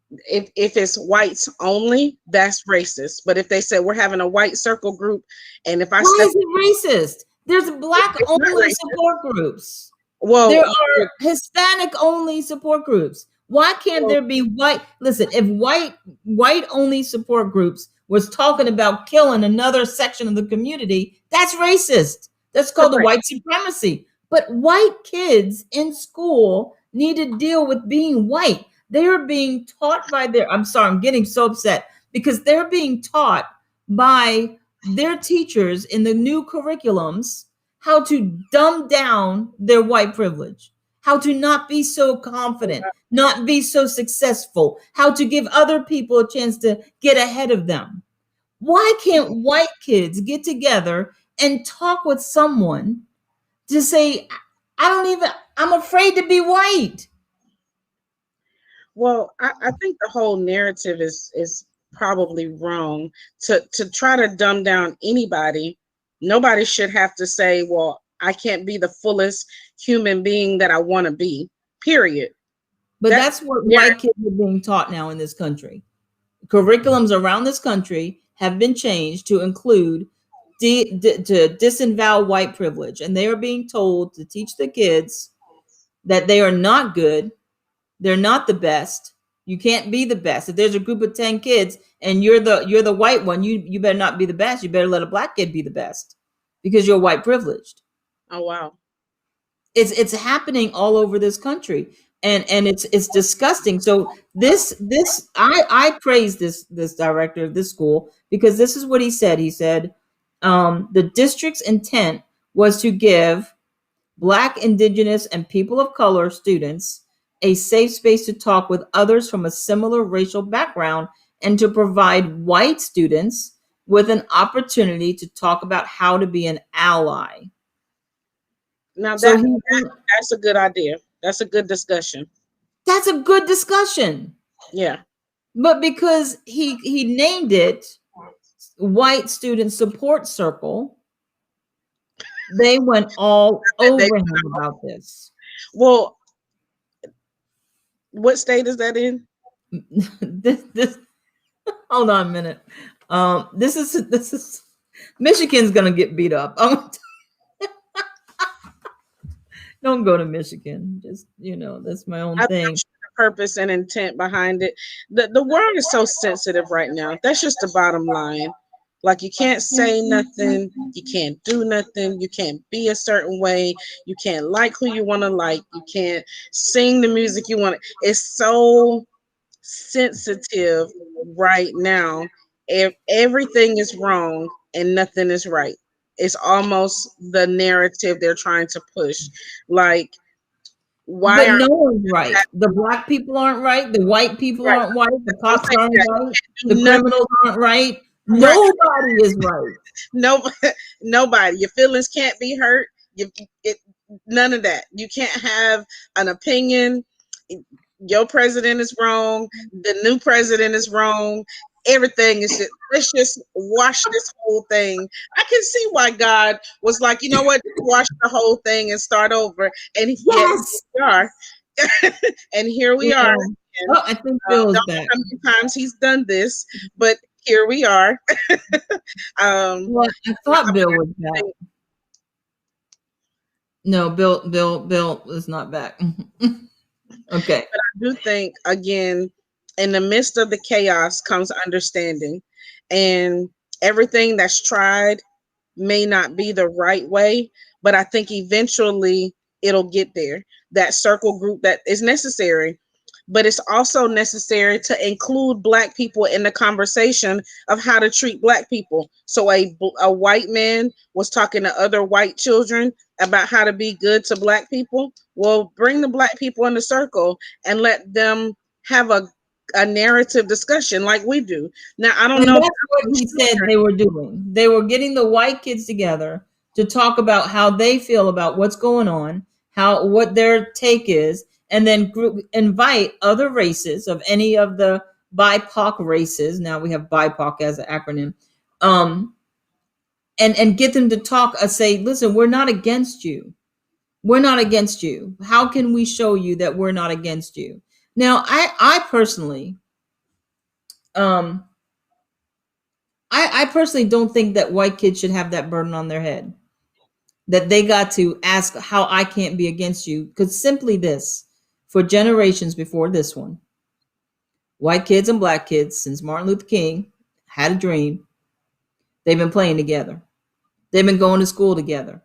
If it's whites only, that's racist. But if they said we're having a white circle group, and if I Why step, is it racist? There's black it's not only racist. support groups. There Well, are Hispanic only support groups. Why can't well, there be white? Listen, if white only support groups was talking about killing another section of the community, that's racist. That's called the correct. white supremacy. But white kids in school need to deal with being white. They are being taught by their, I'm sorry, I'm getting so upset because they're being taught by their teachers in the new curriculums how to dumb down their white privilege, how to not be so confident, not be so successful, how to give other people a chance to get ahead of them. Why can't white kids get together and talk with someone to say, I don't even, I'm afraid to be white? Well, I think the whole narrative is probably wrong to try to dumb down anybody. Nobody should have to say, "Well, I can't be the fullest human being that I want to be." Period. But That's that's what yeah. white kids are being taught now in this country. Curriculums around this country have been changed to include to disavow white privilege, and they are being told to teach the kids that they are not good, they're not the best. You can't be the best. If there's a group of 10 kids and you're the white one, you better not be the best. You better let a black kid be the best because you're white privileged. Oh wow. It's happening all over this country, and it's disgusting. So this I praise this director of this school because this is what he said. He said the district's intent was to give Black, Indigenous, and people of color students a safe space to talk with others from a similar racial background and to provide white students with an opportunity to talk about how to be an ally. Now So that's a good idea. That's a good discussion. that's a good discussion. Yeah. But because he named it White Student Support Circle, they went all They, over him about this. well, what state is that in? This hold on a minute. This is Michigan's gonna get beat up. Don't go to Michigan. Just that's my own I'm thing. sure the purpose and intent behind it. The world is so sensitive right now. That's just the bottom line. Like you can't say nothing, you can't do nothing, you can't be a certain way, you can't like who you want to like, you can't sing the music you want. It's so sensitive right now. If everything is wrong and nothing is right. It's almost the narrative they're trying to push. Like, why But aren't no one's right. The black people aren't right. The white people right? aren't right. The I'm cops saying aren't that right. you The do nothing criminals aren't right. right. Nobody is right. No, nobody. Your feelings can't be hurt. It, none of that. You can't have an opinion. Your president is wrong. The new president is wrong. Everything is just, let's just wash this whole thing. I can see why God was like, you know what, wash the whole thing and start over. And yet Yes. we are, and here we are. Yeah. And Oh, I think Bill don't is know back. how many times he's done this, but here we are. Well, I thought Bill was back. No, Bill is not back. Okay. But I do think, again, in the midst of the chaos comes understanding, and everything that's tried may not be the right way, but I think eventually it'll get there. That circle group that is necessary, but it's also necessary to include Black people in the conversation of how to treat Black people. So a white man was talking to other white children about how to be good to Black people. Well, bring the Black people in the circle and let them have a narrative discussion like we do. Now, I don't And know. that's what he said they were doing. They were getting the white kids together to talk about how they feel about what's going on, what their take is, and then invite other races of any of the BIPOC races. Now we have BIPOC as an acronym. And get them to talk say, listen, we're not against you. We're not against you. How can we show you that we're not against you? Now, I personally Um, I personally don't think that white kids should have that burden on their head. That they got to ask how I can't be against you. Because simply this, for generations before this one, white kids and black kids, since Martin Luther King had a dream, they've been playing together. They've been going to school together.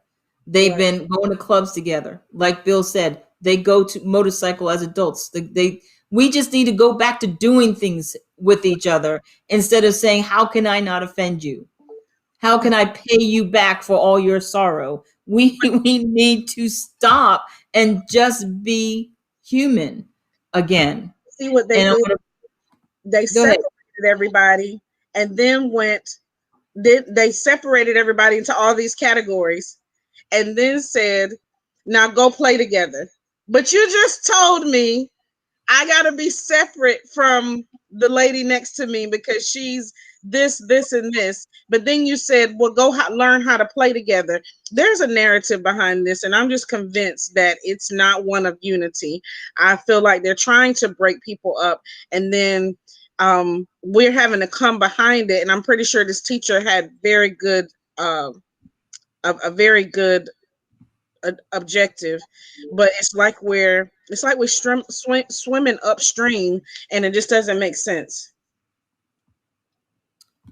They've Right. been going to clubs together. Like Bill said, they go to motorcycle as adults. We just need to go back to doing things with each other instead of saying, how can I not offend you? How can I pay you back for all your sorrow? We need to stop and just be human again. See what they And I'm did? gonna They go ahead. separated everybody and then they separated everybody into all these categories and then said, now go play together. But you just told me I got to be separate from the lady next to me because she's this, and this. But then you said, well, learn how to play together. There's a narrative behind this, and I'm just convinced that it's not one of unity. I feel like they're trying to break people up, and then we're having to come behind it. And I'm pretty sure this teacher had very good, a very good objective, but it's like we're swimming upstream, and it just doesn't make sense.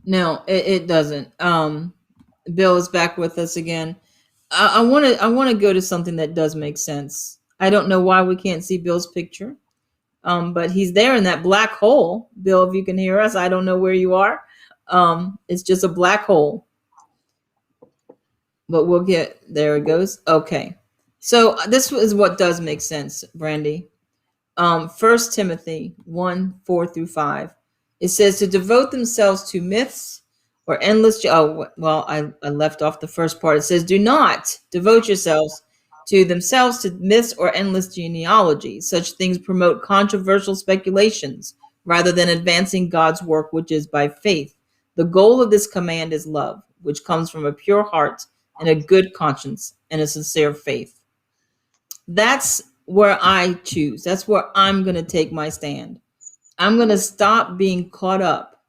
No, it doesn't. Bill is back with us again. I want to go to something that does make sense. I don't know why we can't see Bill's picture. But he's there in that black hole. Bill, if you can hear us, I don't know where you are. It's just a black hole. But we'll get there. It goes. Okay. So this is what does make sense, Brandy. 1 Timothy 1:4-5. It says to devote themselves to myths or endless. Oh, well, I left off the first part. It says, do not devote yourselves to themselves to myths or endless genealogies. Such things promote controversial speculations rather than advancing God's work, which is by faith. The goal of this command is love, which comes from a pure heart and a good conscience and a sincere faith. That's where I choose. That's where I'm going to take my stand. I'm going to stop being caught up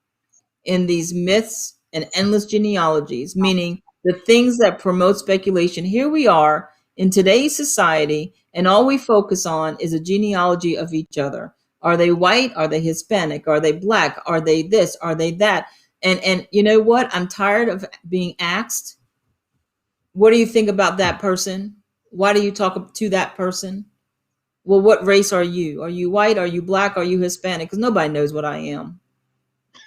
in these myths and endless genealogies, meaning the things that promote speculation. Here we are in today's society, and all we focus on is a genealogy of each other. Are they white? Are they Hispanic? Are they black? Are they this? Are they that? And you know what? I'm tired of being asked, what do you think about that person? Why do you talk to that person? Well, what race are you? Are you white? Are you black? Are you Hispanic? Because nobody knows what I am.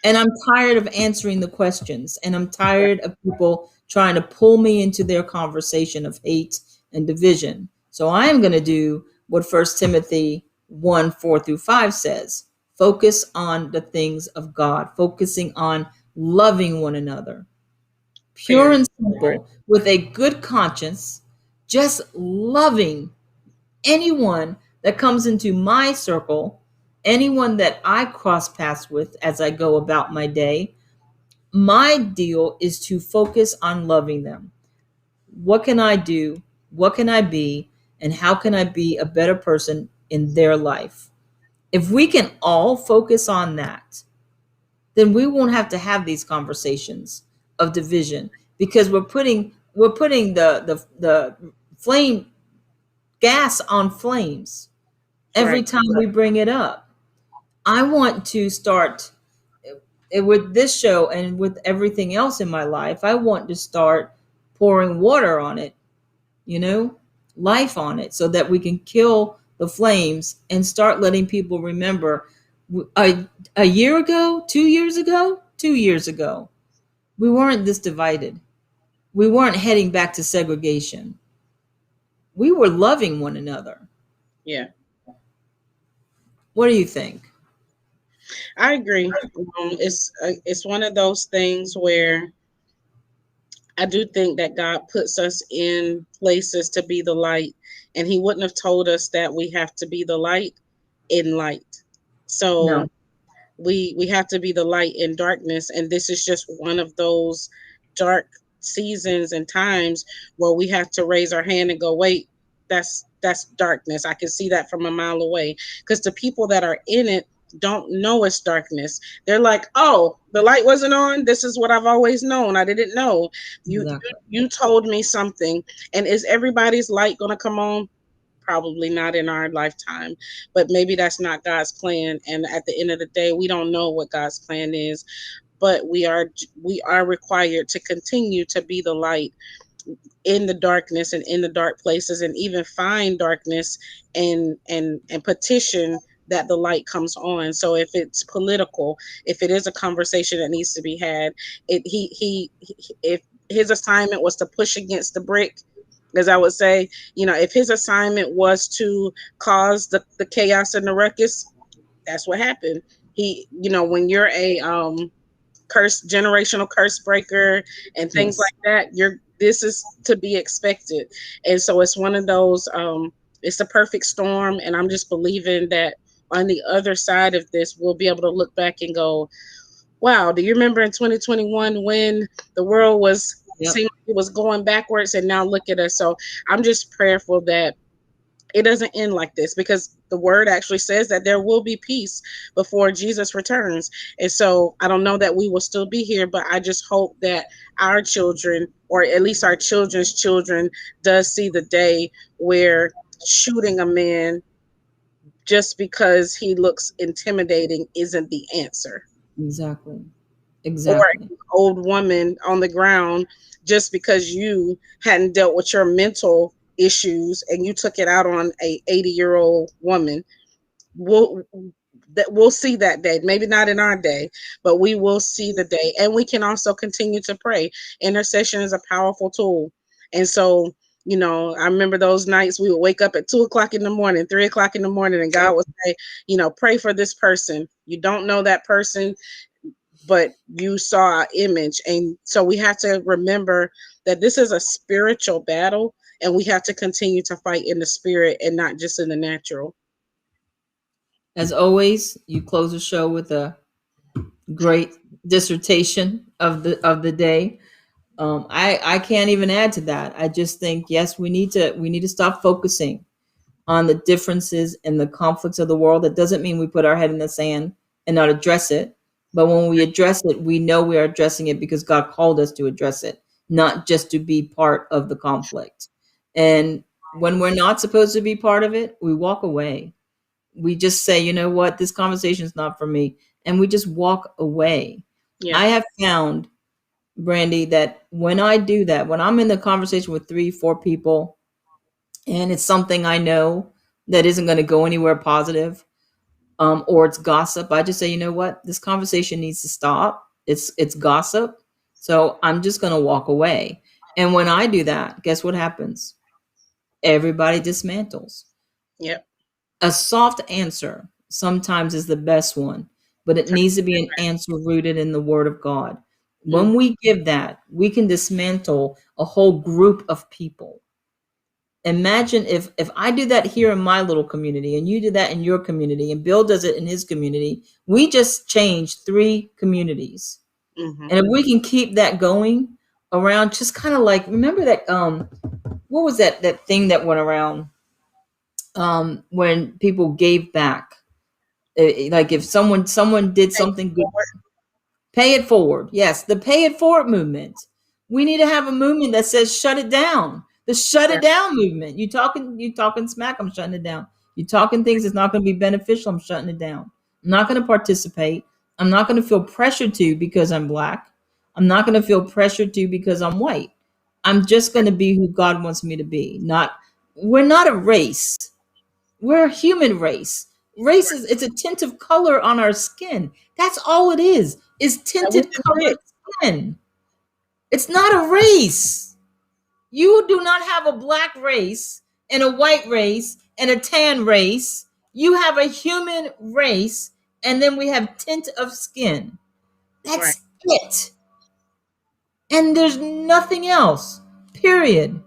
And I'm tired of answering the questions. And I'm tired of people trying to pull me into their conversation of hate and division. So I am going to do what 1 Timothy 1:4-5 says. Focus on the things of God, focusing on loving one another, pure Period. and simple, with a good conscience, just loving anyone that comes into my circle, anyone that I cross paths with as I go about my day. My deal is to focus on loving them. What can I do? What can I be? And how can I be a better person in their life? If we can all focus on that, then we won't have to have these conversations of division, because we're putting the flame gas on flames every Right. time we bring it up. I want to start with this show and with everything else in my life. I want to start pouring water on it, you know, life on it, so that we can kill the flames and start letting people remember a year ago, 2 years ago, 2 years ago, we weren't this divided. We weren't heading back to segregation. We were loving one another. Yeah, What do you think? I agree. It's one of those things where I do think that God puts us in places to be the light, and He wouldn't have told us that we have to be the light in light. No. So we have to be the light in darkness, and this is just one of those dark seasons and times where we have to raise our hand and go, wait, that's darkness. I can see that from a mile away, because the people that are in it, don't know it's darkness. They're like, "Oh, the light wasn't on. This is what I've always known. I didn't know. Exactly. You told me something." And is everybody's light going to come on? Probably not in our lifetime, but maybe that's not God's plan. And at the end of the day, we don't know what God's plan is, but we are required to continue to be the light in the darkness and in the dark places, and even find darkness and petition that the light comes on. So if it's political, if it is a conversation that needs to be had, it if his assignment was to push against the brick, as I would say, if his assignment was to cause the chaos and the ruckus, that's what happened. When you're a generational curse breaker and things Yes. like that, this is to be expected. And so it's one of those, it's the perfect storm, and I'm just believing that on the other side of this we'll be able to look back and go, wow, do you remember in 2021 when the world was Yep. seemed like it was going backwards, and now look at us. So I'm just prayerful that it doesn't end like this, because the word actually says that there will be peace before Jesus returns. And so I don't know that we will still be here, but I just hope that our children, or at least our children's children, does see the day where shooting a man just because he looks intimidating isn't the answer, Exactly. or Exactly. an old woman on the ground just because you hadn't dealt with your mental issues and you took it out on a 80-year-old woman. We'll see that day, maybe not in our day, but we will see the day. And we can also continue to pray. Intercession is a powerful tool. And so, I remember those nights we would wake up at 2 o'clock in the morning, 3 o'clock in the morning, and God would say, pray for this person. You don't know that person, but you saw our image. And so we have to remember that this is a spiritual battle, and we have to continue to fight in the spirit and not just in the natural. As always, you close the show with a great dissertation of the day. I can't even add to that. I just think, yes, we need to stop focusing on the differences and the conflicts of the world. That doesn't mean we put our head in the sand and not address it. But when we address it, we know we are addressing it because God called us to address it, not just to be part of the conflict. And when we're not supposed to be part of it, we walk away. We just say, you know what, this conversation is not for me. And we just walk away. Yeah. I have found, Brandy, that when I do that, when I'm in the conversation with three, four people, and it's something I know that isn't going to go anywhere positive, or it's gossip, I just say, you know what, this conversation needs to stop. It's gossip, so I'm just going to walk away. And when I do that, guess what happens? Everybody dismantles. Yep. A soft answer sometimes is the best one, but it needs to be an answer rooted in the word of God. Mm, When we give that, we can dismantle a whole group of people. Imagine if I do that here in my little community, and you do that in your community, and Bill does it in his community. We just changed three communities. mhm. And if we can keep that going around, just kind of like, remember that, what was that thing that went around, when people gave back. Like if someone did Hey, something good, pay it forward. Yes, the pay it forward movement. We need to have a movement that says shut it down. The shut yeah, it down movement. You talking smack, I'm shutting it down. You talking things that's not going to be beneficial, I'm shutting it down. I'm not going to participate. I'm not going to feel pressured to because I'm black. I'm not going to feel pressured to because I'm white. I'm just going to be who God wants me to be. Not We're not a race. We're a human race. Race is, it's a tint of color on our skin. That's all it is and we tinted just believe. colored skin. It's not a race. You do not have a black race and a white race and a tan race. You have a human race, and then we have tint of skin. Right. That's it. And there's nothing else. Period.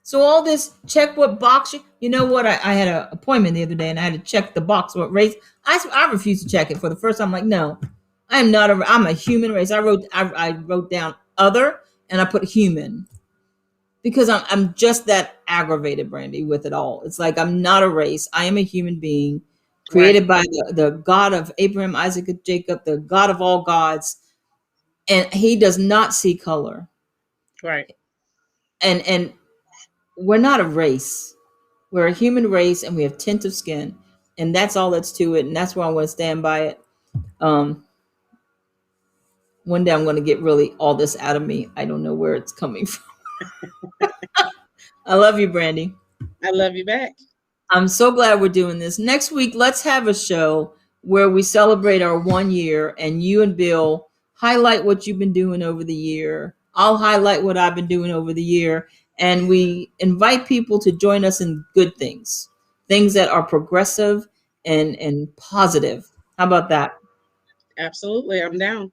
So all this check what box you know what, I had an appointment the other day, and I had to check the box what race. I refused to check it for the first time. I'm like, no, I'm a human race. I wrote down other, and I put human, because I'm just that aggravated, Brandy, with it all. It's like, I'm not a race. I am a human being. Right. created by the God of Abraham, Isaac, and Jacob, the God of all gods, and he does not see color. Right. And we're not a race. We're a human race, and we have tint of skin, and that's all that's to it. And that's where I want to stand by it. Um, One day I'm going to get really all this out of me. I don't know where it's coming from. I love you, Brandy. I love you back. I'm so glad we're doing this. Next week, let's have a show where we celebrate our 1 year and you and Bill highlight what you've been doing over the year. I'll highlight what I've been doing over the year. And we invite people to join us in good things, things that are progressive and positive. How about that? Absolutely. I'm down.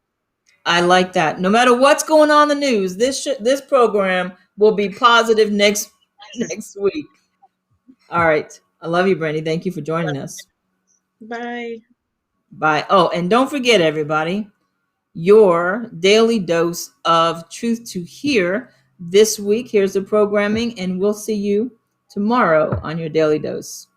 I like that. No matter what's going on in the news, this program will be positive next week. All right. I love you, Brandy. Thank you for joining us. Bye. Bye. Oh, and don't forget, everybody, your daily dose of truth to hear this week. Here's the programming, and we'll see you tomorrow on your daily dose.